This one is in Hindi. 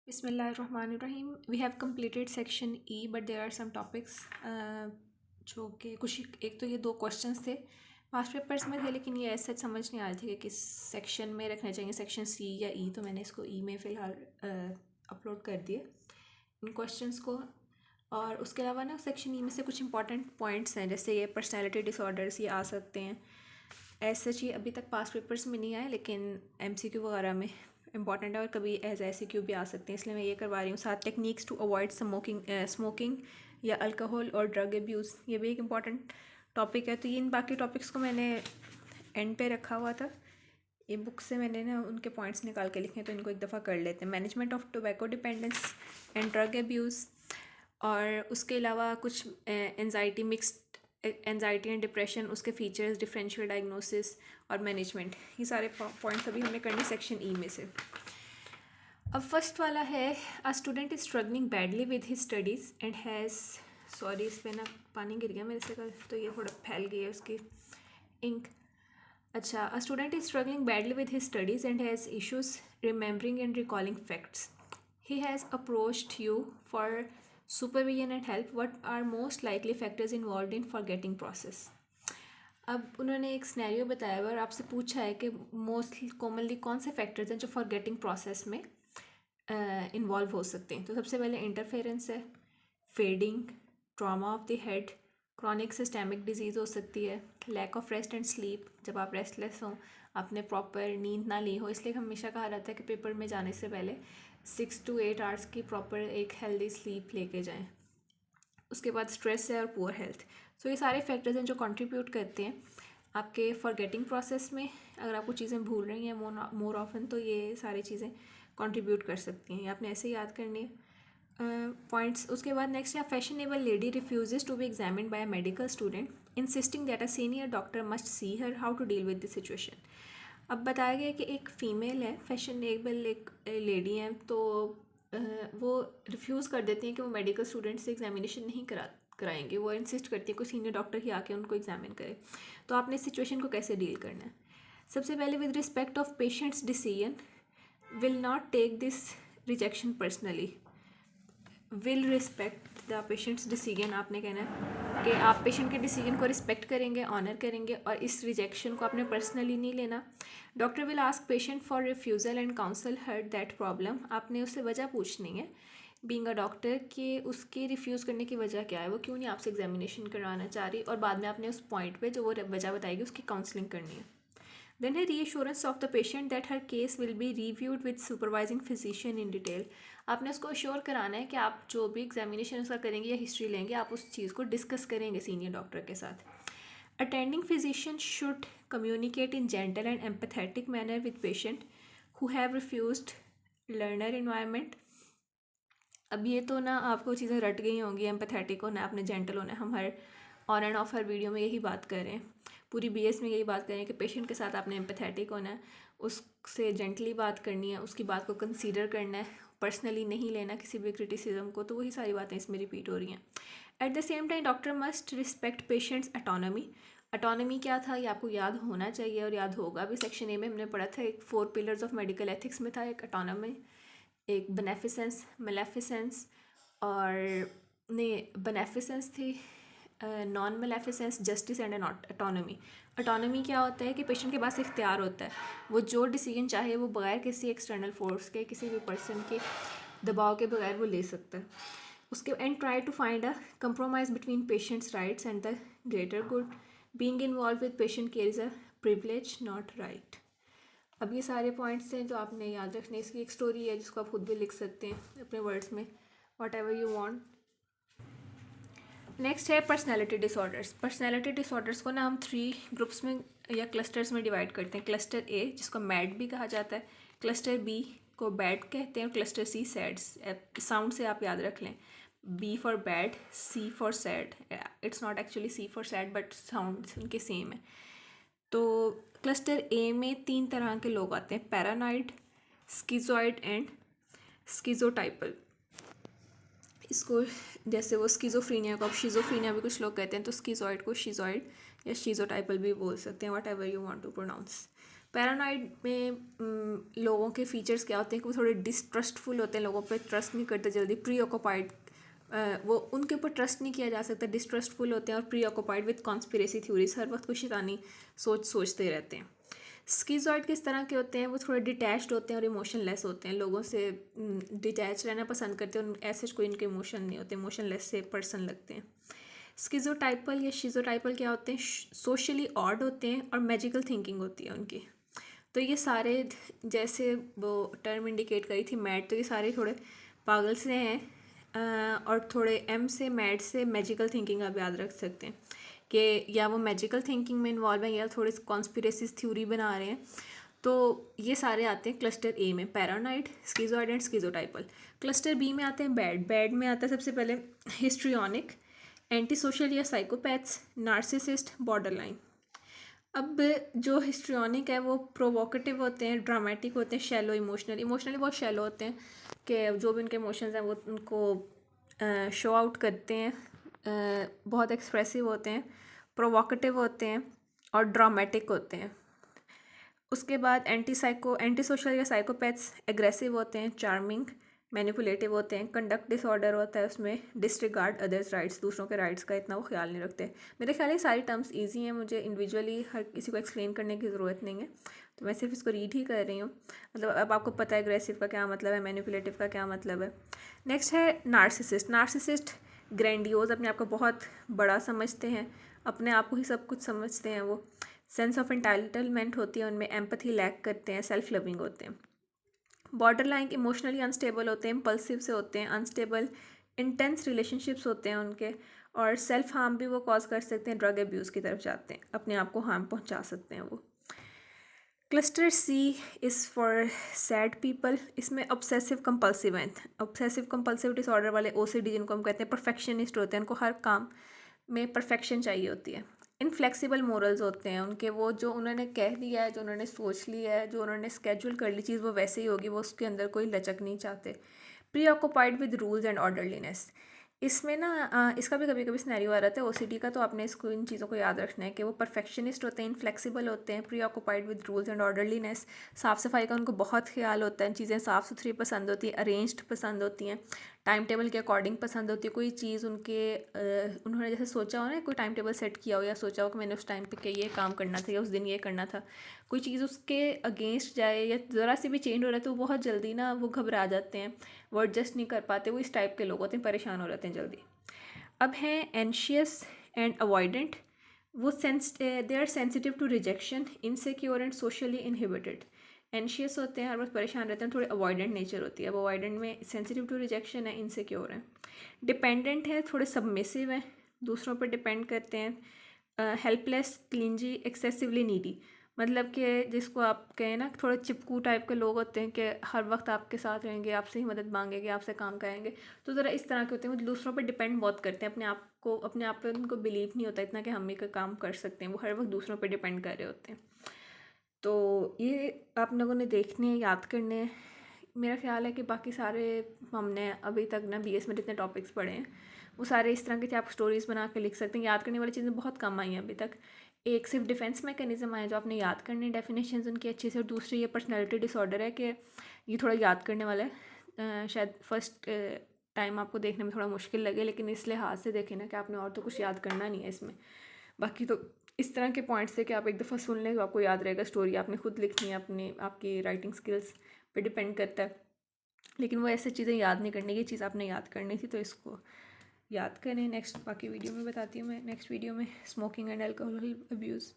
Bismillahirrahmanirrahim. We have completed section E, but there are some topics जो कि कुछ एक तो ये दो क्वेश्चंस थे पास्ट पेपर्स में थे, लेकिन ये ऐसा समझ नहीं आ रहे थे कि किस सेक्शन में रखने चाहिए, सेक्शन सी या ई। तो मैंने इसको ई में फ़िलहाल अपलोड कर दिए इन क्वेश्चंस को। और उसके अलावा ना सेक्शन ई में से कुछ इंपॉर्टेंट पॉइंट्स हैं, जैसे ये पर्सनैलिटी डिसऑर्डर्स ये आ सकते हैं। ऐसा ही अभी तक पास्ट पेपर्स में नहीं आए, लेकिन MCQ वगैरह में इंपॉर्टेंट है और कभी एज ICQ भी आ सकते हैं, इसलिए मैं ये करवा रही हूँ। साथ टेक्निक्स टू अवॉइड स्मोकिंग या अल्कोहल और ड्रग अब्यूज़, ये भी एक इम्पॉर्टेंट टॉपिक है। तो इन बाकी टॉपिक्स को मैंने एंड पे रखा हुआ था। ये बुक से मैंने ना उनके पॉइंट्स निकाल के लिखे हैं, तो इनको एक दफ़ा कर लेते हैं। Management of tobacco dependence and drug abuse, और उसके अलावा कुछ एंजाइटी एंड डिप्रेशन, उसके फीचर्स, डिफरेंशियल डायग्नोसिस और मैनेजमेंट, ये सारे पॉइंट्स अभी हमने करने सेक्शन ई में से। अब फर्स्ट वाला है, a student is struggling badly with his studies and has, sorry इस पर ना पानी गिर गया मेरे से कल, तो ये थोड़ा फैल गई है उसकी इंक। अच्छा, a student is struggling badly with his studies and has issues remembering and recalling facts. He has approached you for supervision and help. What are most likely factors involved in forgetting process? अब उन्होंने एक स्नैरियो बताया हुआ और आपसे पूछा है कि मोस्ट कॉमनली कौन से फैक्टर्स हैं जो फॉरगेटिंग प्रोसेस में इन्वॉल्व हो सकते हैं। तो सबसे पहले इंटरफेरेंस है, fading, trauma of the head, chronic systemic disease हो सकती है, lack of rest and sleep, जब आप रेस्टलेस हों, आपने प्रॉपर नींद ना ली हो। इसलिए हमेशा कहा जाता है कि पेपर में जाने से पहले 6 to 8 आवर्स की प्रॉपर एक हेल्दी स्लीप लेके जाएं। उसके बाद स्ट्रेस है और पुअर हेल्थ। सो ये सारे फैक्टर्स हैं जो कंट्रीब्यूट करते हैं आपके फॉरगेटिंग प्रोसेस में। अगर आपको चीज़ें भूल रही हैं मोर ऑफन, तो ये सारी चीज़ें कंट्रीब्यूट कर सकती हैं, आपने ऐसे याद करनी है पॉइंट्स। उसके बाद नेक्स्ट है, fashionable lady refuses to be examined by a medical student insisting that a senior doctor must see her, how to deal with the situation. अब बताया गया कि एक फ़ीमेल है, फैशनेबल एक लेडी हैं, तो वो रिफ्यूज़ कर देती हैं कि वो मेडिकल स्टूडेंट से एग्जामिनेशन नहीं कराएंगे। वो इंसिस्ट करती है कोई सीनियर डॉक्टर ही आके उनको एग्जामिन करे। तो आपने इस सिचुएशन को कैसे डील करना है? सबसे पहले, with respect of patient's decision, will not take this rejection personally. Will respect the patient's decision, आपने कहना है कि आप पेशेंट के डिसीजन को रिस्पेक्ट करेंगे, ऑनर करेंगे, और इस रिजेक्शन को आपने पर्सनली नहीं लेना। Doctor will ask patient for refusal and counsel her that problem, आपने उससे वजह पूछनी है बीइंग अ डॉक्टर कि उसकी रिफ्यूज़ करने की वजह क्या है, वो क्यों नहीं आपसे एग्जामिनेशन करवाना चाह रही, और बाद में आपने उस पॉइंट पे जो वो वजह बताएगी उसकी काउंसलिंग करनी है। Then है reassurance of the patient that her case will be reviewed with supervising physician in detail. आपने उसको अश्योर कराना है कि आप जो भी एग्जामिनेशन उसका करेंगे या हिस्ट्री लेंगे, आप उस चीज़ को डिस्कस करेंगे सीनियर डॉक्टर के साथ। Attending physician should communicate in gentle and empathetic manner with patient who have refused learner environment. अब ये तो ना आपको चीज़ें रट गई होंगी, एम्पैथेटिक होना, आपने जेंटल होना है। हम her on end of her video में यही बात कर रहे हैं, पूरी BS में यही बात कर रहे हैं कि पेशेंट के साथ आपने एम्पैथेटिक होना है, उससे जेंटली बात करनी है, उसकी बात को कंसीडर करना है, पर्सनली नहीं लेना किसी भी क्रिटिसिज्म को। तो वही सारी बातें इसमें रिपीट हो रही हैं। At the same time, doctor must respect patients autonomy. Autonomy क्या था ये आपको याद होना चाहिए और याद होगा भी। सेक्शन ए में हमने पढ़ा था, एक 4 पिलर्स ऑफ मेडिकल एथिक्स में था, एक अटोनमी, एक बेनेफिसेंस, मेलेफिसेंस, और ने बेनेफिसेंस थी, non maleficence, justice and autonomy. Autonomy क्या होता है कि पेशेंट के पास इख्तियार होता है, वो जो डिसीजन चाहे वो बगैर किसी एक्सटर्नल फोर्स के, किसी भी पर्सन के दबाव के बगैर वो ले सकता है। उसके and try to find a compromise between patients rights and the greater good. Being involved with patient care is a privilege not right. अब ये सारे पॉइंट्स हैं जो आपने याद रखने। इसकी एक स्टोरी है जिसको आप खुद भी लिख सकते हैं अपने वर्ड्स में, what ever you want. Next है पर्सनैलिटी डिसऑर्डर्स। पर्सनैलिटी डिसऑर्डर्स को ना हम 3 ग्रुप्स में या क्लस्टर्स में डिवाइड करते हैं। क्लस्टर ए, जिसको मैड भी कहा जाता है, क्लस्टर बी को बैड कहते हैं, और क्लस्टर सी सैड्स। साउंड से आप याद रख लें, B for bad, C for sad. It's not actually C for sad, but sound उनके सेम है। तो क्लस्टर ए में 3 तरह के लोग आते हैं, पैरानॉइड, स्किज़ोइड एंड स्किज़ोटाइपल। इसको जैसे वो स्किज़ोफ्रीनिया को आप शिज़ोफ्रीनिया भी कुछ लोग कहते हैं, तो स्किज़ोइड को शिज़ोइड या शिज़ोटाइपल भी बोल सकते हैं, whatever you want to pronounce. Paranoid में लोगों के फीचर्स क्या होते हैं कि वो थोड़े डिस्ट्रस्टफुल होते हैं, लोगों पे ट्रस्ट नहीं करते जल्दी, प्री ऑक्यूपाइड, वो उनके ऊपर ट्रस्ट नहीं किया जा सकता, डिस्ट्रस्टफुल होते हैं और preoccupied with conspiracy theories, हर वक्त कुछ शैतानी सोचते रहते हैं। स्किज़ॉइड किस तरह के होते हैं, वो थोड़े डिटैच्ड होते हैं और इमोशनलेस होते हैं, लोगों से डिटैच रहना पसंद करते हैं, ऐसे कोई इनके इमोशन नहीं होते, इमोशनलेस से पर्सन लगते हैं। स्किज़ोटाइपल या शिज़ोटाइपल क्या होते हैं, सोशली ऑड होते हैं और मैजिकल थिंकिंग होती है उनकी। तो ये सारे जैसे वो टर्म इंडिकेट करी थी मैड, तो ये सारे थोड़े पागल से हैं और थोड़े एम से मैड से मैजिकल थिंकिंग आप याद रख सकते हैं कि या वो मैजिकल थिंकिंग में इन्वॉल्व हैं या थोड़े कॉन्स्पिरेसीज थ्योरी बना रहे हैं। तो ये सारे आते हैं क्लस्टर ए में, paranoid, schizoid and schizotypal. Cluster B में आते हैं बैड में आता है सबसे पहले हिस्ट्रियोनिक, एंटी सोशल या साइकोपैथ्स, नार्सिसिस्ट, बॉर्डरलाइन। अब जो हिस्ट्रियोनिक है वो प्रोवोकेटिव होते हैं, ड्रामेटिक होते हैं, शैलो इमोशनली बहुत शैलो होते हैं कि जो भी उनके इमोशंस हैं वो उनको शो आउट करते हैं, बहुत एक्सप्रेसिव होते हैं, प्रोवोकेटिव होते हैं और ड्रामेटिक होते हैं। उसके बाद एंटी सोशल या साइकोपैथ्स एग्रेसिव होते हैं, चार्मिंग, मैनिपुलेटिव होते हैं, कंडक्ट डिसऑर्डर होता है उसमें, डिसरिगार्ड अदर्स राइट्स, दूसरों के राइट्स का इतना वो ख्याल नहीं रखते। मेरे ख्याल है सारी टर्म्स इजी हैं, मुझे इंडिविजुअली हर किसी को एक्सप्लेन करने की ज़रूरत नहीं है, तो मैं सिर्फ इसको रीड ही कर रही हूँ। मतलब अब आपको पता है एग्रेसिव का क्या मतलब है, मैनिपुलेटिव का क्या मतलब है। नेक्स्ट है नार्सिसिस्ट ग्रैंडियोज, अपने आप को बहुत बड़ा समझते हैं, अपने आप को ही सब कुछ समझते हैं, वो सेंस ऑफ एंटाइटलमेंट होती है उनमें, एम्पैथी लैक करते हैं, सेल्फ लविंग होते हैं। बॉर्डरलाइन इमोशनली अनस्टेबल होते हैं, इम्पल्सिव से होते हैं, अनस्टेबल इंटेंस रिलेशनशिप्स होते हैं उनके, और सेल्फ हार्म भी वो कॉज कर सकते हैं, ड्रग अब्यूज़ की तरफ जाते हैं, अपने आप को हार्म पहुंचा सकते हैं वो। Cluster C is for sad people, इसमें ऑब्सेसिव कंपल्सिव हैं, ऑब्सेसिव कंपल्सिव डिसऑर्डर वाले OCD जिनको हम कहते हैं, परफेक्शनिस्ट होते हैं, उनको हर काम में परफेक्शन चाहिए होती है। इनफ्लेक्सिबल मोरल्स होते हैं उनके, वो जो उन्होंने कह दिया है, जो उन्होंने सोच लिया है, जो उन्होंने स्केड्यूल कर ली चीज़ वो वैसे ही होगी, वो उसके अंदर कोई लचक नहीं चाहते। Pre occupied with rules and orderliness, इसमें ना इसका भी कभी कभी सिनेरियो आ रहा है OCD का, तो आपने इसको इन चीज़ों को याद रखना है कि वो परफेक्शनिस्ट होते हैं, इनफ्लेक्सिबल होते हैं, pre occupied with rules and orderliness, साफ़ सफाई का उनको बहुत ख्याल होता है, चीज़ें साफ़ सुथरी पसंद होती हैं, अरेंज्ड पसंद होती हैं, टाइम टेबल के अकॉर्डिंग पसंद होती है। कोई चीज़ उनके उन्होंने जैसे सोचा हो ना, कोई टाइम टेबल सेट किया हो या सोचा हो कि मैंने उस टाइम पे ये काम करना था या उस दिन ये करना था, कोई चीज़ उसके अगेंस्ट जाए या ज़रा सी भी चेंज हो रहा है तो वो बहुत जल्दी ना वो घबरा जाते हैं, वो एडजस्ट नहीं कर पाते, वो इस टाइप के लोग होते हैं, परेशान हो जाते हैं जल्दी। अब हैं एंशियस एंड अवॉइडेंट, वो they are sensitive to rejection, insecure and socially inhibited. Anxious होते हैं, हर वक्त परेशान रहते हैं, थोड़े अवॉइडेंट नेचर होती है। अब अवॉइडेंट में सेंसिटिव टू रिजेक्शन है, इनसिक्योर है। डिपेंडेंट है, थोड़े सबमिसिव हैं, दूसरों पर डिपेंड करते हैं। हेल्पलेस, क्लिंजी, एक्सेसिवली नीडी, मतलब कि जिसको आप कहें ना थोड़े चिपकू टाइप के लोग होते हैं कि हर वक्त आपके साथ रहेंगे, आपसे ही मदद मांगेंगे, आपसे काम कराएंगे, तो ज़रा इस तरह के होते हैं, वो दूसरों पर डिपेंड बहुत करते हैं, अपने आप पे उनको बिलीव नहीं होता इतना कि हम ही का काम कर सकते हैं, वो हर वक्त दूसरों पर डिपेंड कर रहे होते हैं। तो ये आप लोगों ने देखने हैं, याद करने हैं। मेरा ख्याल है कि बाकी सारे हमने अभी तक ना BS में जितने टॉपिक्स पढ़े हैं वो सारे इस तरह के थे, आप स्टोरीज़ बना के लिख सकते हैं। याद करने वाली चीज़ें बहुत कम आई हैं अभी तक। एक सिर्फ डिफेंस मैकेनिज्म आए जो आपने याद करने, डेफिनेशंस उनकी अच्छी से, और दूसरी ये पर्सनैलिटी डिसऑर्डर है कि ये थोड़ा याद करने वाला है। शायद फर्स्ट टाइम आपको देखने में थोड़ा मुश्किल लगे, लेकिन इस लिहाज से देखें ना कि आपने और तो कुछ याद करना नहीं है इसमें। बाकी तो इस तरह के पॉइंट्स है कि आप एक दफ़ा सुन लें तो आपको याद रहेगा। स्टोरी आपने खुद लिखनी है, आपकी राइटिंग स्किल्स पे डिपेंड करता है, लेकिन वो ऐसे चीज़ें याद नहीं करनी, ये चीज़ आपने याद करनी थी, तो इसको याद करें। नेक्स्ट बाकी वीडियो में बताती हूँ मैं, नेक्स्ट वीडियो में स्मोकिंग एंड अल्कोहल अब्यूज़।